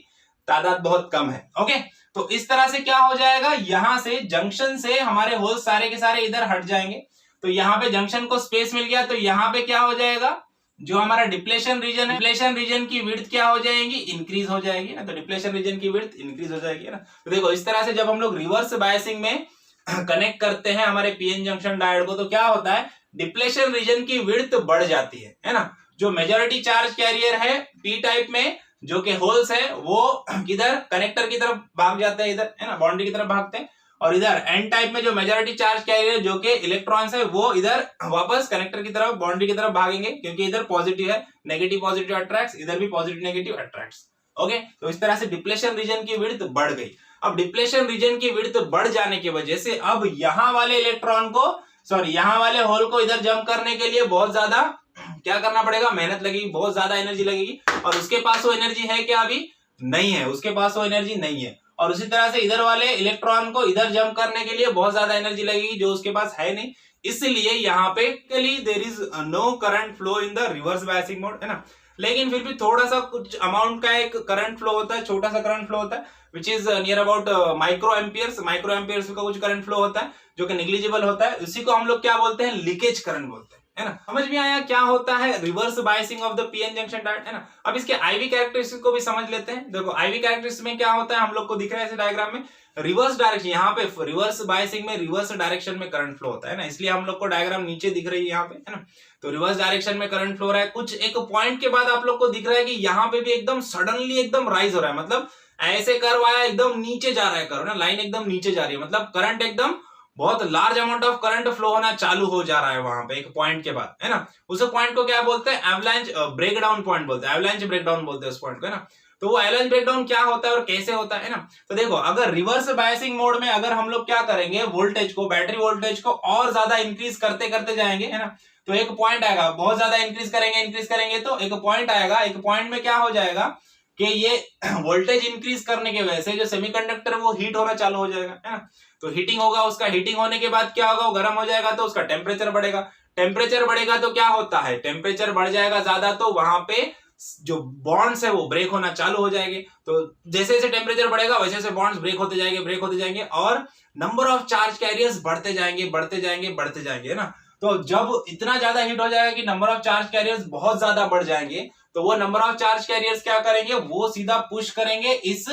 तादाद बहुत कम है। ओके, तो इस तरह से क्या हो जाएगा, यहाँ से जंक्शन से हमारे होल्स सारे के सारे इधर हट जाएंगे, तो यहाँ पे जंक्शन को स्पेस मिल गया, तो यहाँ पे क्या हो जाएगा, जो हमारा डिप्लेशन रीजन है, डिप्लेशन रीजन की विड्थ क्या हो जाएगी, इंक्रीज हो जाएगी ना, तो डिप्लेशन रीजन की विड्थ इंक्रीज हो जाएगी ना। तो देखो इस तरह से जब हम लोग रिवर्स बायसिंग में कनेक्ट करते हैं हमारे पीएन जंक्शन डायोड को, तो क्या होता है, डिप्लेशन रीजन की विड्थ बढ़ जाती है ना। जो मेजॉरिटी चार्ज कैरियर है पी टाइप में, जो कि होल्स है, वो किधर कनेक्टर की तरफ भाग जाते हैं, इधर, है ना, बाउंड्री की तरफ भागते हैं, और इधर एन टाइप में जो मेजॉरिटी चार्ज कैरियर जो कि इलेक्ट्रॉन्स है, वो इधर वापस कनेक्टर की तरफ, बाउंड्री की तरफ भागेंगे, क्योंकि इधर पॉजिटिव है, नेगेटिव पॉजिटिव अट्रैक्ट्स, इधर भी पॉजिटिव नेगेटिव अट्रैक्ट्स। ओके, तो इस तरह से डिप्लेशन रीजन की विड्थ बढ़ गई। अब डिप्लेशन रीजन की विड्थ बढ़ जाने की वजह से अब यहाँ वाले इलेक्ट्रॉन को, सॉरी यहाँ वाले होल को इधर जंप करने के लिए बहुत ज्यादा क्या करना पड़ेगा, मेहनत लगेगी, बहुत ज्यादा एनर्जी लगेगी, और उसके पास वो एनर्जी है क्या, अभी नहीं है, उसके पास वो एनर्जी नहीं है। और उसी तरह से इधर वाले इलेक्ट्रॉन को इधर जंप करने के लिए बहुत ज्यादा एनर्जी लगेगी, जो उसके पास है नहीं, इसलिए यहाँ पे there is no current flow in the reverse biasing mode, है ना। लेकिन फिर भी थोड़ा सा कुछ अमाउंट का एक करंट फ्लो होता है, छोटा सा करंट फ्लो होता है, which is near about micro amperes का कुछ करंट फ्लो होता है, जो कि नेग्लिजिबल होता है। उसी को हम लोग क्या बोलते हैं, लीकेज करंट बोलते हैं, है ना। समझ में आया क्या होता है reverse biasing of the PN junction diode, है ना। अब इसके आईवी कैरेक्टरिस्टिक को भी समझ लेते हैं। देखो आईवी कैरेक्टरिस्टिक में क्या होता है, हम लोग को दिख रहा है इस डायग्राम में, रिवर्स डायरेक्शन, यहाँ पे रिवर्स बायसिंग में रिवर्स डायरेक्शन में करंट फ्लो होता है ना, इसलिए हम लोग को डायग्राम नीचे दिख रही है यहाँ पे, है ना। तो रिवर्स डायरेक्शन में करंट फ्लो हो रहा है, कुछ एक पॉइंट के बाद आप लोग को दिख रहा है कि यहाँ पे भी एकदम सडनली एकदम राइज हो रहा है, मतलब ऐसे कर्व आया, एकदम नीचे जा रहा है कर्व ना, लाइन एकदम नीचे जा रही है, मतलब करंट एकदम बहुत large amount of current flow होना चालू हो जा रहा है वहां पे एक पॉइंट के बाद, है ना। उस पॉइंट को क्या बोलते हैं, एवलांच ब्रेकडाउन पॉइंट बोलते हैं, एवलांच ब्रेकडाउन बोलते हैं उस पॉइंट को, है ना। तो वो एवलांच ब्रेकडाउन क्या होता है और कैसे होता है ना, तो देखो अगर रिवर्स बायसिंग मोड में अगर हम लोग क्या करेंगे, वोल्टेज को, बैटरी वोल्टेज को और ज्यादा इंक्रीज करते करते जाएंगे, है ना, तो एक पॉइंट आएगा, बहुत ज्यादा इंक्रीज करेंगे तो एक पॉइंट आएगा, एक पॉइंट में क्या हो जाएगा कि ये वोल्टेज इंक्रीज करने की वजह से जो सेमीकंडक्टर वो हीट होना चालू हो जाएगा, है ना, तो हीटिंग होगा उसका, हीटिंग होने के बाद क्या होगा, वो गर्म हो जाएगा तो उसका टेम्परेचर बढ़ेगा, टेम्परेचर बढ़ेगा तो क्या होता है, टेम्परेचर बढ़ जाएगा ज्यादा तो वहां पे जो बॉन्ड्स है वो ब्रेक होना चालू हो जाएंगे, तो जैसे जैसे टेम्परेचर बढ़ेगा वैसे वैसे बॉन्ड्स ब्रेक होते जाएंगे और नंबर ऑफ चार्ज कैरियर्स बढ़ते जाएंगे, है ना, तो जब इतना ज्यादा हीट हो जाएगा कि नंबर ऑफ चार्ज कैरियर्स बहुत ज्यादा बढ़ जाएंगे, तो वो नंबर ऑफ चार्ज कैरियर्स क्या करेंगे, वो सीधा पुश करेंगे इस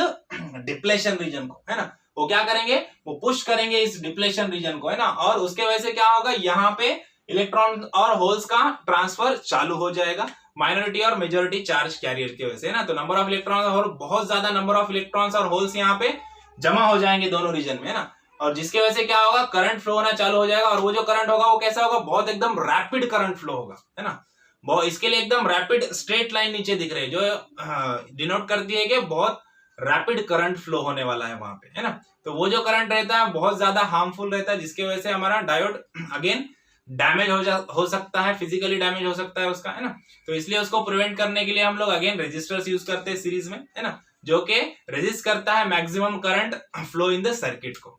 डिप्लेशन रीजन को, है ना, वो क्या करेंगे, वो पुश करेंगे इस डिप्लेशन रीजन को, है ना, और उसके वजह से क्या होगा, यहाँ पे इलेक्ट्रॉन और होल्स का ट्रांसफर चालू हो जाएगा माइनॉरिटी और मेजॉरिटी चार्ज कैरियर की वजह से, है ना, तो नंबर ऑफ इलेक्ट्रॉन और बहुत ज्यादा नंबर ऑफ इलेक्ट्रॉन्स और होल्स यहाँ पे जमा हो जाएंगे दोनों रीजन में, है ना, और जिसकी वजह से क्या होगा, करंट फ्लो होना चालू हो जाएगा, और वो जो करंट होगा वो कैसा होगा, बहुत एकदम रैपिड करंट फ्लो होगा, है ना, बहुत, इसके लिए एकदम रैपिड स्ट्रेट लाइन नीचे दिख रही है जो डिनोट करती है कि बहुत रैपिड करंट फ्लो होने वाला है वहां पे, है ना, तो वो जो करंट रहता है बहुत ज्यादा हार्मफुल रहता है, जिसकी वजह से हमारा डायोड अगेन डैमेज हो सकता है, फिजिकली डैमेज हो सकता है उसका, है ना, तो इसलिए उसको प्रिवेंट करने के लिए हम लोग अगेन रेजिस्टर्स यूज करते हैं सीरीज में, है ना, जो कि रेजिस्ट करता है maximum current flow in the circuit को।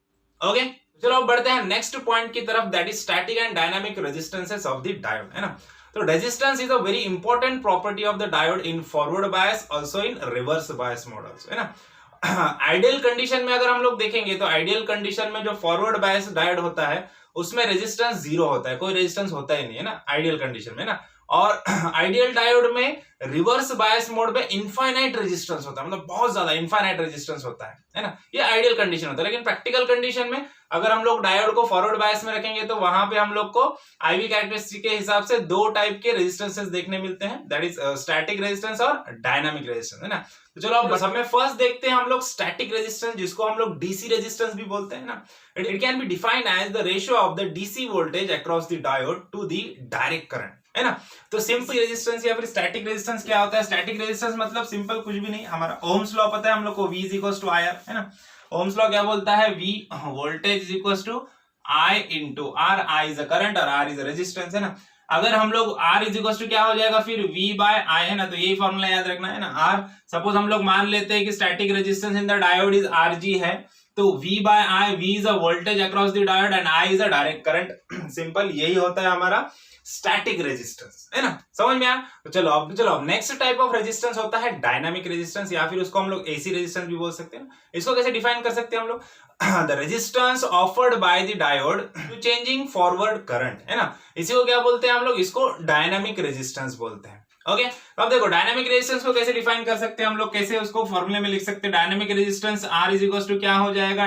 ओके, चलो अब बढ़ते हैं नेक्स्ट पॉइंट की तरफ, that is static and dynamic resistances of the diode, है ना, तो resistance is a very important property of the diode in forward bias, also in reverse bias mode also, है ना। आइडियल कंडीशन में अगर हम लोग देखेंगे तो आइडियल कंडीशन में जो फॉरवर्ड बायस डायोड होता है उसमें रेजिस्टेंस जीरो होता है, कोई रेजिस्टेंस होता ही नहीं है ना आइडियल कंडीशन में ना, और आइडियल डायोड में रिवर्स बायस मोड में इनफाइनाइट रेजिस्टेंस होता है, मतलब बहुत ज्यादा इनफाइनाइट रेजिस्टेंस होता है ना, ये आइडियल कंडीशन होता है। लेकिन प्रैक्टिकल कंडीशन में अगर हम लोग डायोड को फॉरवर्ड बायस में रखेंगे तो वहां पे हम लोग को आईवी कैरेक्टरिस्टिक के हिसाब से दो टाइप के रेजिस्टेंसेस देखने मिलते हैं, दैट इज स्टैटिक रेजिस्टेंस और डायनामिक रेजिस्टेंस, है ना। तो चलो अब सब में फर्स्ट देखते हैं हम लोग स्टैटिक रेजिस्टेंस, जिसको हम लोग डीसी रेजिस्टेंस भी बोलते हैं ना। It can be defined as the ratio of the DC voltage across the diode to the direct current, है ना। तो सिंपल रेजिस्टेंस या फिर स्टैटिक रेजिस्टेंस क्या होता है? स्टैटिक रेजिस्टेंस मतलब सिंपल कुछ भी नहीं, हमारा ओम्स लॉ पता है हम लोग को, V = IR, है ना। ओम्स लॉ क्या बोलता है? V voltage = I × R, I is a current और R इज अ रेजिस्टेंस, है ना। अगर हम लोग R = क्या हो जाएगा फिर V/I, है ना, तो यही फॉर्मूला याद रखना है ना। R सपोज हम लोग मान लेते हैं कि static resistance in the diode is Rg है, तो V/I, V is a voltage across the diode and I is a direct current. Simple यही होता है हमारा स्टैटिक रेजिस्टेंस, है ना, समझ में आया। तो चलो अब नेक्स्ट टाइप ऑफ रेजिस्टेंस होता है डायनामिक रेजिस्टेंस, या फिर उसको हम लोग एसी रेजिस्टेंस भी बोल सकते हैं। इसको कैसे डिफाइन कर सकते हैं हम लोग? The resistance offered by the diode to changing forward current, है ना, इसी को क्या बोलते हैं हम लोग? इसको डायनामिक रेजिस्टेंस बोलते हैं। ओके, अब देखो डायनामिक रेजिस्टेंस को कैसे डिफाइन कर सकते हैं हम लोग, कैसे उसको फॉर्मूले में लिख सकते हैं। डायनामिक रेजिस्टेंस R = क्या हो जाएगा?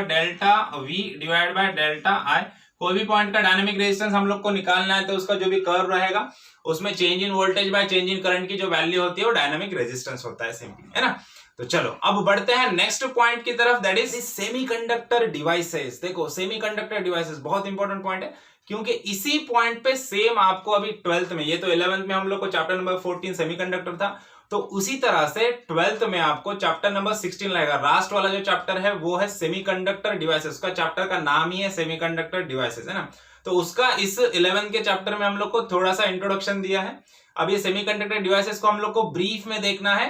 ΔV/ΔI। कोई भी पॉइंट का डायनामिक रेजिस्टेंस हम लोग को निकालना है तो उसका जो भी कर्व रहेगा उसमें change in voltage by change in current की जो वैल्यू होती है वो डायनामिक रेजिस्टेंस होता है, सिंपली, है ना। तो चलो अब बढ़ते हैं नेक्स्ट पॉइंट की तरफ, दैट इज सेमीकंडक्टर डिवाइसेस। देखो सेमीकंडक्टर डिवाइसेस बहुत इंपॉर्टेंट पॉइंट है, क्योंकि इसी पॉइंट पे सेम आपको अभी 12th में, ये तो 11th में हम लोग को चैप्टर नंबर 14 सेमीकंडक्टर था, तो उसी तरह से 12th में आपको चैप्टर नंबर 16 लगेगा। लास्ट वाला जो चैप्टर है वो है सेमीकंडक्टर डिवाइसेस, का चैप्टर का नाम ही है सेमीकंडक्टर डिवाइसेस, है ना। तो उसका इस 11th के चैप्टर में हम लोग को थोड़ा सा इंट्रोडक्शन दिया है। अब ये सेमीकंडक्टर डिवाइसेस को हम लोग को ब्रीफ में देखना है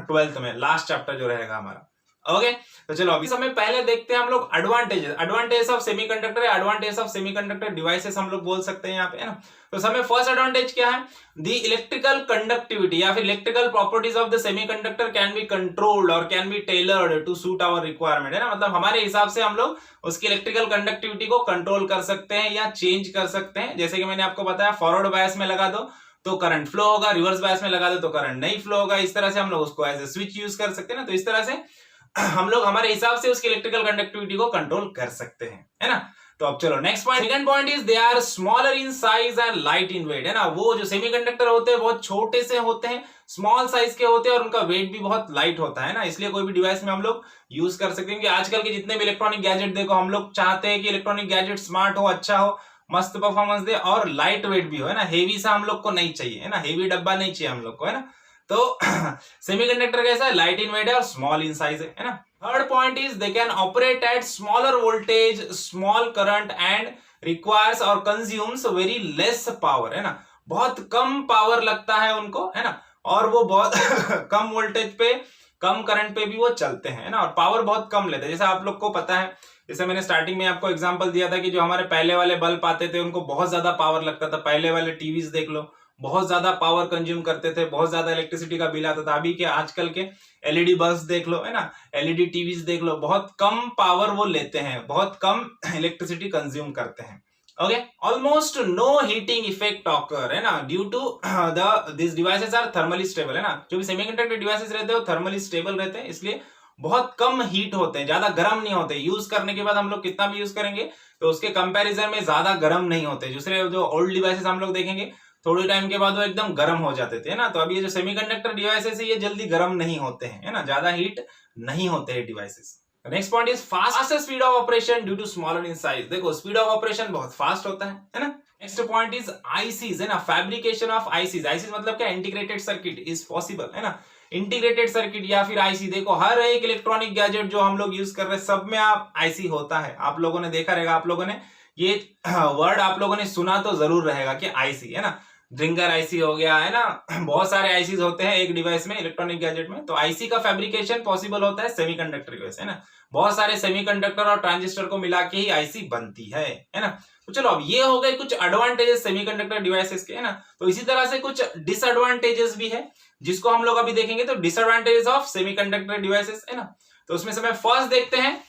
12th में, लास्ट चैप्टर जो रहेगा हमारा। ओके, तो चलो अभी समय पहले देखते हैं हम लोग advantage of semiconductor, advantage of semiconductor devices हम लोग बोल सकते हैं यहाँ पे, है ना। तो समय फर्स्ट एडवांटेज क्या है? द इलेक्ट्रिकल कंडक्टिविटी या फिर electrical properties of the semiconductor can be controlled और can be tailored to suit our requirement, है ना, मतलब हमारे हिसाब से हम लोग उसकी इलेक्ट्रिकल कंडक्टिविटी को कंट्रोल कर सकते हैं या चेंज कर सकते हैं। जैसे कि मैंने आपको बताया, फॉरवर्ड बायस में लगा दो तो करंट फ्लो होगा, रिवर्स बायस में लगा दो तो करंट नहीं फ्लो होगा। इस तरह से हम लोग उसको एज ए स्विच यूज कर सकते हैं ना, तो इस तरह से हम लोग हमारे हिसाब से उसकी इलेक्ट्रिकल कंडक्टिविटी को कंट्रोल कर सकते हैं, है ना। तो अब चलो next point, second point is they are smaller in size and light in weight, है ना। वो जो सेमीकंडक्टर होते हैं बहुत छोटे से होते हैं, स्मॉल साइज के होते हैं और उनका वेट भी बहुत लाइट होता है ना, इसलिए कोई भी डिवाइस में हम लोग यूज कर सकते हैं। कि आजकल के जितने भी इलेक्ट्रॉनिक गैजेट देखो, हम लोग चाहते हैं कि इलेक्ट्रॉनिक गैजेट स्मार्ट हो, अच्छा हो, मस्त परफॉर्मेंस दे और लाइट वेट भी हो, है ना। हेवी सा हम लोग को नहीं चाहिए, है ना, हेवी डब्बा नहीं चाहिए हम लोग को, है ना। तो सेमीकंडक्टर कैसा है, लाइट इन वेट है और स्मॉल इन साइज है ना। Third point is they can operate at smaller voltage, small current and requires और कंज्यूम्स वेरी लेस पावर, है ना। बहुत कम पावर लगता है उनको, है ना, और वो बहुत कम वोल्टेज पे, कम करंट पे भी वो चलते हैं, है ना, और पावर बहुत कम लेते हैं। जैसे आप लोग को पता है, जैसे मैंने स्टार्टिंग में आपको एग्जांपल दिया था कि जो हमारे पहले वाले बल्ब आते थे उनको बहुत ज्यादा पावर लगता था। पहले वाले टीवीज देख लो, बहुत ज्यादा पावर कंज्यूम करते थे, बहुत ज्यादा इलेक्ट्रिसिटी का बिल आता था। अभी के आजकल के एलईडी बल्ब देख लो, है ना, एलईडी टीवीज देख लो, बहुत कम पावर वो लेते हैं, बहुत कम इलेक्ट्रिसिटी कंज्यूम करते हैं। Okay, almost no heating effect occur, है ना, due to this devices are thermally stable, है ना। जो भी सेमीकंडक्टर डिवाइसेस रहते हैं वो थर्मली स्टेबल रहते हैं, इसलिए बहुत कम हीट होते हैं, ज्यादा गर्म नहीं होते। यूज करने के बाद हम लोग कितना भी यूज करेंगे तो उसके कंपैरिजन में ज्यादा गर्म नहीं होते। दूसरे जो ओल्ड डिवाइसेस हम लोग देखेंगे थोड़ी टाइम के बाद वो एकदम गर्म हो जाते थे, ना। तो अभी ये जो सेमीकंडक्टर डिवाइसेस है ये जल्दी गर्म नहीं होते हैं, है ना, ज्यादा हीट नहीं होते हैं devices. Next point is fast speed of operation due to smaller in size. देखो स्पीड ऑफ ऑपरेशन बहुत फास्ट होता है ना। नेक्स्ट पॉइंट इज आईसीज, है ना, फैब्रिकेशन ऑफ आईसीज। आईसीज मतलब क्या, इंटीग्रेटेड सर्किट इज पॉसिबल, है ना। इंटीग्रेटेड सर्किट या फिर आईसी, देखो हर एक इलेक्ट्रॉनिक गैजेट जो हम लोग यूज कर रहे हैं सब में आप आईसी होता है। आप लोगों ने देखा रहेगा, आप लोगों ने ये वर्ड आप लोगों ने सुना तो जरूर रहेगा कि आईसी, है ना। ड्रिंकर आईसी हो गया, है ना, बहुत सारे आईसीज होते हैं एक डिवाइस में, इलेक्ट्रॉनिक गैजेट में। तो आईसी का फैब्रिकेशन पॉसिबल होता है सेमीकंडक्टर की वजह से, है ना। बहुत सारे सेमीकंडक्टर और ट्रांजिस्टर को मिला के ही आईसी बनती है ना। तो चलो अब ये हो गए कुछ एडवांटेजेस सेमीकंडक्टर डिवाइसेस के, है ना। तो इसी तरह से कुछ डिसएडवांटेजेस भी है जिसको हम लोग अभी देखेंगे। तो डिसएडवांटेजेस ऑफ सेमीकंडक्टर डिवाइसेस, है ना। तो उसमें से मैं फर्स्ट देखते हैं,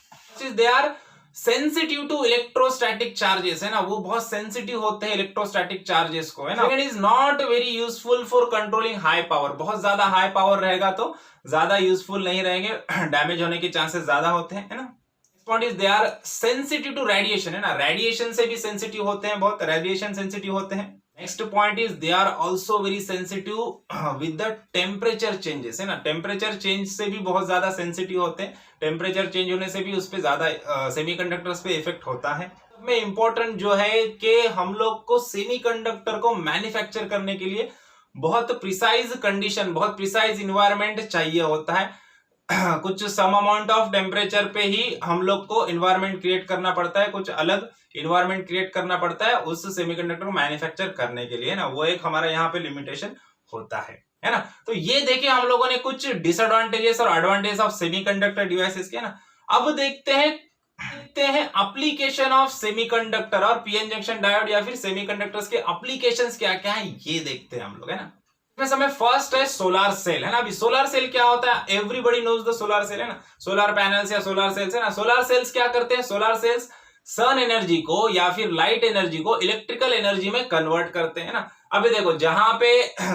they are sensitive to electrostatic charges, है ना, वो बहुत सेंसिटिव होते हैं इलेक्ट्रोस्टैटिक चार्जेस को, है ना। Second is not very useful for controlling high power. बहुत ज्यादा हाई पावर रहेगा तो ज्यादा यूजफुल नहीं रहेंगे, डैमेज होने के चांसेस ज्यादा होते हैं, है ना। Point is they are sensitive to radiation, है ना, रेडिएशन से भी सेंसिटिव होते हैं, बहुत रेडिएशन सेंसिटिव होते हैं। Next point is they are also very sensitive with the temperature changes, है ना। टेम्परेचर चेंज से भी बहुत ज्यादा सेंसिटिव होते हैं। टेम्परेचर चेंज होने से भी उस पर ज्यादा सेमीकंडक्टर्स पे इफेक्ट होता है। में इंपॉर्टेंट जो है कि हम लोग को सेमीकंडक्टर को मैन्युफैक्चर करने के लिए बहुत प्रिसाइज कंडीशन, बहुत प्रिसाइज इन्वायरमेंट चाहिए होता है। कुछ सम अमाउंट ऑफ टेम्परेचर पे ही हम लोग को इन्वायरमेंट क्रिएट करना पड़ता है, कुछ अलग इन्वायरमेंट क्रिएट करना पड़ता है उस सेमीकंडक्टर को मैन्युफैक्चर करने के लिए, ना। वो एक हमारा यहाँ पे लिमिटेशन होता है ना। तो ये देखिए हम लोगों ने कुछ डिसएडवांटेजेस और एडवांटेजेस ऑफ सेमीकंडक्टर डिवाइसेस के, ना। अब देखते हैं एप्लीकेशन ऑफ सेमीकंडक्टर और पीएन जंक्शन डायोड या फिर सेमीकंडक्टर्स के एप्लीकेशंस क्या क्या है, ये देखते हैं हम लोग, है ना। समय फर्स्ट है सोलर सेल, है ना। अभी सोलर सेल क्या होता है, everybody knows the solar cell, है ना। सोलर पैनल्स या सोलर सेल्स, है ना। सोलर सेल्स क्या करते हैं, सोलर सेल्स सन एनर्जी को या फिर लाइट एनर्जी को इलेक्ट्रिकल एनर्जी में कन्वर्ट करते हैं, ना। अभी देखो जहां पे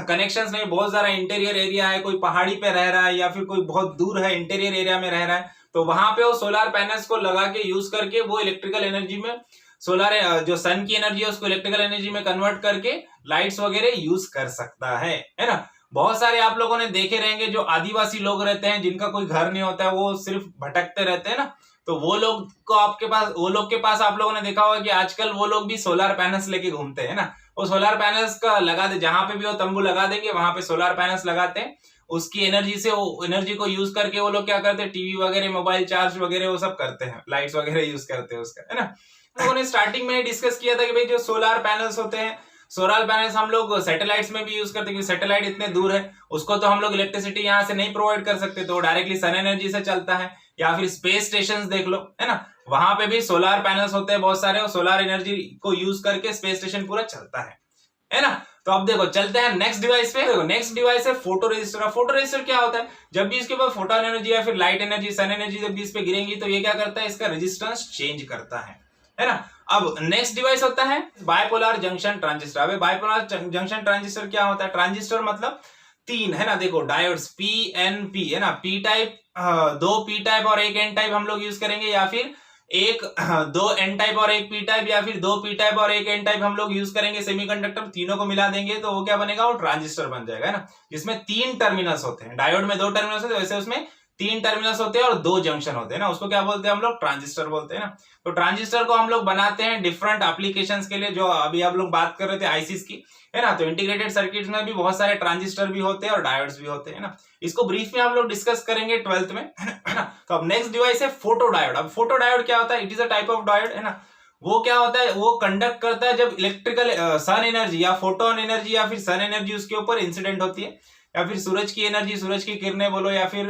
कनेक्शंस नहीं, बहुत सारा इंटीरियर एरिया है, कोई पहाड़ी पे रह रहा है या फिर कोई बहुत दूर है इंटीरियर एरिया में रह रहा है, तो वहां पे वो सोलर पैनल्स को लगा के यूज करके वो इलेक्ट्रिकल एनर्जी में, सोलर जो सन की एनर्जी है उसको इलेक्ट्रिकल एनर्जी में कन्वर्ट करके लाइट्स वगैरह यूज कर सकता है ना। बहुत सारे आप लोगों ने देखे रहेंगे जो आदिवासी लोग रहते हैं जिनका कोई घर नहीं होता है, वो सिर्फ भटकते रहते हैं, ना। तो वो लोग को आपके पास, वो लोग के पास आप लोगों ने देखा होगा कि आजकल वो लोग भी सोलर पैनल्स लेके घूमते हैं, ना। वो सोलर पैनल्स का लगा दे, जहां पे भी वो तंबू लगा देंगे वहां पे सोलर पैनल्स लगाते हैं। उसकी एनर्जी से, वो एनर्जी को यूज करके वो लोग क्या करते हैं, टीवी वगैरह, मोबाइल चार्ज वगैरह वो सब करते हैं, लाइट्स वगैरह यूज करते हैं उसका, है ना। लोगों ने स्टार्टिंग में डिस्कस किया था कि भाई जो सोलर पैनल्स होते हैं, सोलर पैनल्स हम लोग सैटेलाइट्स में भी यूज करते हैं, क्योंकि सैटेलाइट इतने दूर है उसको तो हम लोग इलेक्ट्रिसिटी यहाँ से नहीं प्रोवाइड कर सकते, तो डायरेक्टली सन एनर्जी से चलता है। या फिर स्पेस स्टेशन देख लो, है ना, वहां पे भी सोलर पैनल्स होते हैं बहुत सारे, और सोलर एनर्जी को यूज करके स्पेस स्टेशन पूरा चलता है ना। तो अब देखो चलते हैं नेक्स्ट डिवाइस पे। देखो नेक्स्ट डिवाइस है फोटो रेजिस्टर। फोटो रेजिस्टर क्या होता है, जब भी इसके ऊपर फोटोन एनर्जी या फिर लाइट एनर्जी, सन एनर्जी जब भी इस पे गिरेंगी तो ये क्या करता है, इसका रेजिस्टेंस चेंज करता है ना। अब नेक्स्ट डिवाइस होता है बाइपोलर जंक्शन ट्रांजिस्टर। अब बाइपोलर जंक्शन ट्रांजिस्टर क्या होता है, ट्रांजिस्टर मतलब तीन, है ना। देखो डायोड्स PNP, है ना, पी टाइप, दो पी टाइप और एक एन टाइप हम लोग यूज करेंगे, या फिर एक दो एन टाइप और एक पी टाइप, या फिर दो पी टाइप और एक एन टाइप हम लोग यूज करेंगे सेमीकंडक्टर। तीनों को मिला देंगे तो वो क्या बनेगा, वो ट्रांजिस्टर बन जाएगा, है ना, जिसमें तीन टर्मिनल्स होते हैं। डायोड में दो टर्मिनल्स होते हैं, वैसे उसमें 3 टर्मिनल्स होते हैं और 2 जंक्शन होते हैं ना, उसको क्या बोलते हैं हम लोग, ट्रांजिस्टर बोलते हैं ना। तो ट्रांजिस्टर को हम लोग बनाते हैं डिफरेंट एप्लीकेशंस के लिए, जो अभी आप लोग बात कर रहे थे आईसीस की, है ना। तो इंटीग्रेटेड सर्किट्स में भी बहुत सारे ट्रांजिस्टर भी होते हैं और डायोड्स भी होते हैं ना। इसको ब्रीफ में हम लोग डिस्कस करेंगे 12th में, है ना। तो अब नेक्स्ट डिवाइस है फोटो डायोड। अब फोटो डायोड क्या होता है, it is a type of diode, है ना। वो क्या होता है, वो कंडक्ट करता है जब इलेक्ट्रिकल सन एनर्जी या फोटोन एनर्जी या फिर सन एनर्जी उसके ऊपर इंसिडेंट होती है, या फिर सूरज की एनर्जी, सूरज की किरणें बोलो, या फिर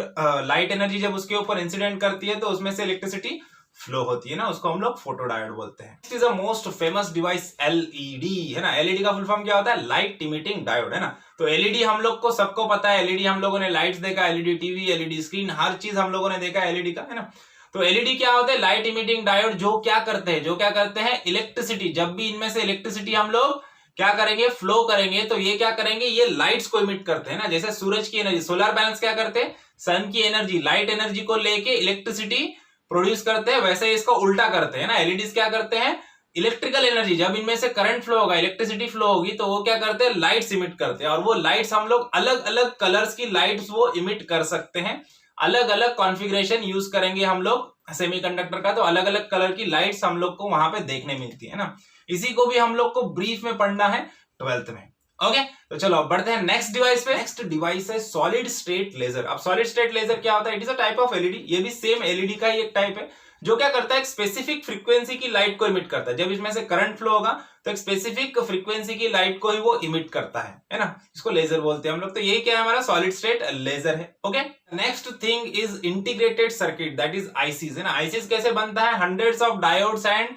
लाइट एनर्जी जब उसके ऊपर इंसिडेंट करती है तो उसमें से इलेक्ट्रिसिटी फ्लो होती है ना, उसको हम लोग फोटोडायोड बोलते हैं। It is a most famous device LED, है ना। एलईडी का फुल फॉर्म क्या होता है, लाइट इमिटिंग डायोड, है ना। तो एलईडी हम लोग को सबको पता है, एलईडी हम लोगों ने लाइट्स देखा, एलईडी टीवी, एलईडी स्क्रीन, हर चीज हम लोगों ने देखा एलईडी का, है ना। तो एलईडी क्या होता है, लाइट इमिटिंग डायोड, जो क्या करते हैं इलेक्ट्रिसिटी, जब भी इनमें से इलेक्ट्रिसिटी हम लोग क्या करेंगे, फ्लो करेंगे, तो ये क्या करेंगे, ये लाइट्स को इमिट करते हैं ना। जैसे सूरज की एनर्जी, सोलर पैनल्स क्या करते हैं, सन की एनर्जी, लाइट एनर्जी को लेके इलेक्ट्रिसिटी प्रोड्यूस करते हैं, वैसे इसको उल्टा करते हैं ना। एलईडीज क्या करते हैं, इलेक्ट्रिकल एनर्जी, जब इनमें से करंट फ्लो होगा, इलेक्ट्रिसिटी फ्लो होगी, तो वो क्या करते हैं, लाइट्स इमिट करते हैं। और वो लाइट्स हम लोग अलग अलग कलर्स की लाइट्स वो इमिट कर सकते हैं। अलग अलग कॉन्फ़िगरेशन यूज करेंगे हम लोग सेमीकंडक्टर का, तो अलग अलग कलर की लाइट्स हम लोग को वहां पे देखने मिलती है ना। इसी को भी हम लोग को ब्रीफ में पढ़ना है 12th में। ओके, तो चलो अब बढ़ते हैं नेक्स्ट डिवाइस पे। नेक्स्ट डिवाइस है सॉलिड स्टेट लेजर। अब सॉलिड स्टेट लेजर क्या होता है, it is a type of LED. ये भी सेम एलईडी का ही एक टाइप है, जो क्या करता है, एक स्पेसिफिक फ्रीक्वेंसी की लाइट को इमिट करता है। जब इसमें से करंट फ्लो होगा तो एक स्पेसिफिक फ्रीक्वेंसी की लाइट को ही वो इमिट करता है ना। इसको लेजर बोलते हैं हम लोग। तो ये क्या है, हमारा सॉलिड स्टेट लेजर है। Okay, next thing is integrated circuit, that is ISIS, है ना। आईसीस कैसे बनता है, hundreds of diodes and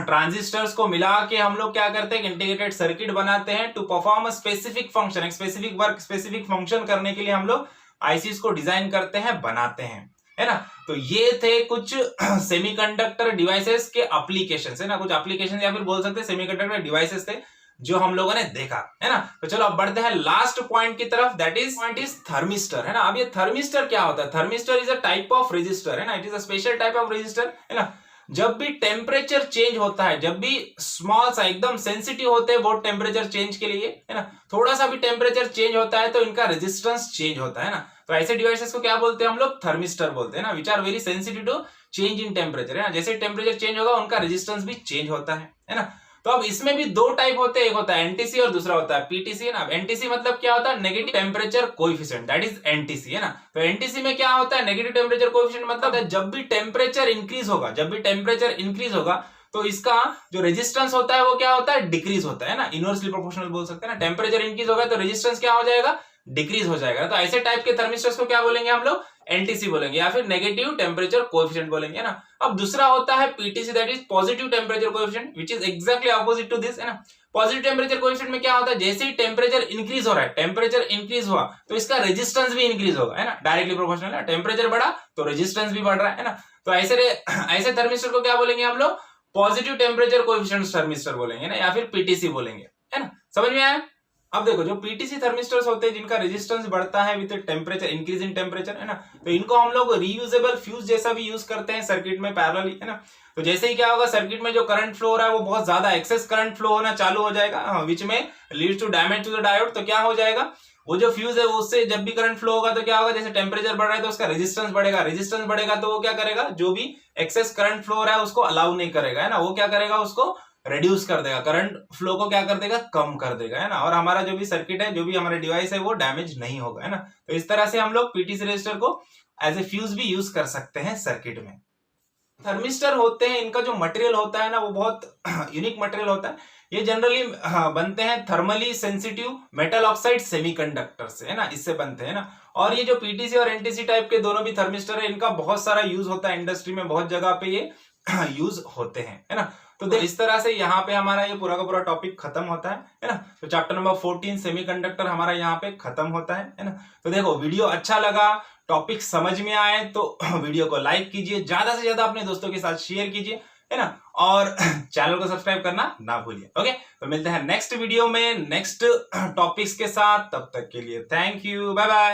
transistors को मिला के हम लोग क्या करते हैं, इंटीग्रेटेड सर्किट बनाते हैं to perform a specific function. एक स्पेसिफिक वर्क, स्पेसिफिक फंक्शन करने के लिए हम लोग आईसीस को डिजाइन करते हैं, बनाते हैं, है ना। तो ये थे कुछ सेमीकंडक्टर डिवाइसेस के एप्लीकेशंस, है ना। कुछ एप्लीकेशंस या फिर बोल सकते हैं सेमीकंडक्टर डिवाइसेस थे जो हम लोगों ने देखा, है ना। तो चलो अब बढ़ते हैं लास्ट पॉइंट की तरफ, that is point is thermistor, है ना। अब ये थर्मिस्टर क्या होता है, thermistor is a type of resistor, है ना। It is a special type of resistor, है ना। जब भी टेम्परेचर चेंज होता है, जब भी स्मॉल सा एकदम सेंसिटिव होते हैं वो टेम्परेचर चेंज के लिए, है ना, थोड़ा सा भी टेम्परेचर चेंज होता है तो इनका रेजिस्टेंस चेंज होता है ना। तो ऐसे डिवाइसेस को क्या बोलते हैं हम लोग, थर्मिस्टर बोलते हैं ना, which are very sensitive to change in temperature, है ना। जैसे टेम्परेचर चेंज होगा उनका रेजिस्टेंस भी चेंज होता है ना। तो अब इसमें भी दो टाइप होते हैं, एक होता है एनटीसी और दूसरा होता है पीटीसी, है ना। एनटीसी मतलब क्या होता है, negative temperature coefficient, that is NTC, है ना। तो एनटीसी में क्या होता है, नेगेटिव टेम्परेचर कोएफिशिएंट मतलब है जब भी टेम्परेचर इंक्रीज होगा, जब भी टेम्परेचर इंक्रीज होगा तो इसका जो रेजिस्टेंस होता है वो क्या होता है, डिक्रीज होता है ना। इनवर्सली प्रोपोर्शनल बोल सकते हैं ना। टेम्परेचर इंक्रीज होगा तो रेजिस्टेंस क्या हो जाएगा, डिक्रीज हो जाएगा। तो ऐसे टाइप के थर्मिस्टर्स को क्या बोलेंगे हम लोग, एनटीसी बोलेंगे, या फिर नेगेटिव टेम्परेचर कोएफिशिएंट बोलेंगे ना। अब दूसरा होता है PTC, that is positive temperature coefficient, which is exactly opposite to this, है ना। पॉजिटिव टेम्परेचर कोएफिशिएंट में क्या होता है, जैसे ही टेम्परेचर इंक्रीज हो रहा है, टेम्परेचर इंक्रीज हुआ तो इसका रेजिस्टेंस भी इंक्रीज होगा, है ना, डायरेक्टली प्रोपोर्शनल है। टेम्परेचर बढ़ा तो रेजिस्टेंस भी बढ़ रहा है ना। तो ऐसे थर्मिस्टर को क्या बोलेंगे हम लोग, पॉजिटिव टेम्परेचर कोएफिशिएंट थर्मिस्टर बोलेंगे ना, या फिर पीटीसी बोलेंगे, है ना। समझ में आया। अब देखो जो पीटीसी थर्मिस्टर्स होते हैं जिनका रेजिस्टेंस बढ़ता है with temperature, increase in temperature, है ना, तो इनको हम लोग रीयूजेबल फ्यूज जैसा भी यूज करते हैं सर्किट में पैरेलली, है ना। तो जैसे ही क्या होगा, सर्किट में जो करंट फ्लो हो रहा है वो बहुत ज्यादा एक्सेस करंट फ्लो होना चालू हो जाएगा, विच में leads to damage to the diode. तो क्या हो जाएगा, वो जो फ्यूज है उससे जब भी करंट फ्लो होगा तो क्या होगा, जैसे टेम्परेचर बढ़ रहा है तो उसका रेजिस्टेंस बढ़ेगा, रेजिस्टेंस बढ़ेगा तो वो क्या करेगा, जो भी एक्सेस करंट फ्लो हो रहा है उसको अलाउ नहीं करेगा, है ना। वो क्या करेगा, उसको रिड्यूस कर देगा, करंट फ्लो को क्या कर देगा, कम कर देगा, है ना। और हमारा जो भी सर्किट है, जो भी हमारे डिवाइस है वो डैमेज नहीं होगा, है ना। तो इस तरह से हम लोग पीटीसी रेजिस्टर को एज ए फ्यूज भी यूज कर सकते हैं सर्किट में। थर्मिस्टर होते हैं, इनका जो मटेरियल होता है ना वो बहुत यूनिक मटेरियल होता है। ये जनरली बनते हैं thermally sensitive metal oxide semiconductor से, है ना, इससे बनते हैं ना। और ये जो पीटीसी और एनटीसी टाइप के दोनों भी थर्मिस्टर है, इनका बहुत सारा यूज होता है इंडस्ट्री में, बहुत जगह पे ये यूज होते हैं, है ना। तो इस तरह से यहाँ पे हमारा ये पूरा का पूरा टॉपिक खत्म होता है ना। तो चैप्टर नंबर 14 सेमीकंडक्टर हमारा यहाँ पे खत्म होता है ना। तो देखो वीडियो अच्छा लगा, टॉपिक समझ में आए तो वीडियो को लाइक कीजिए, ज्यादा से ज्यादा अपने दोस्तों के साथ शेयर कीजिए, है ना, और चैनल को सब्सक्राइब करना ना भूलिए। ओके, तो मिलते हैं नेक्स्ट वीडियो में नेक्स्ट टॉपिक्स के साथ, तब तक के लिए थैंक यू, बाय बाय।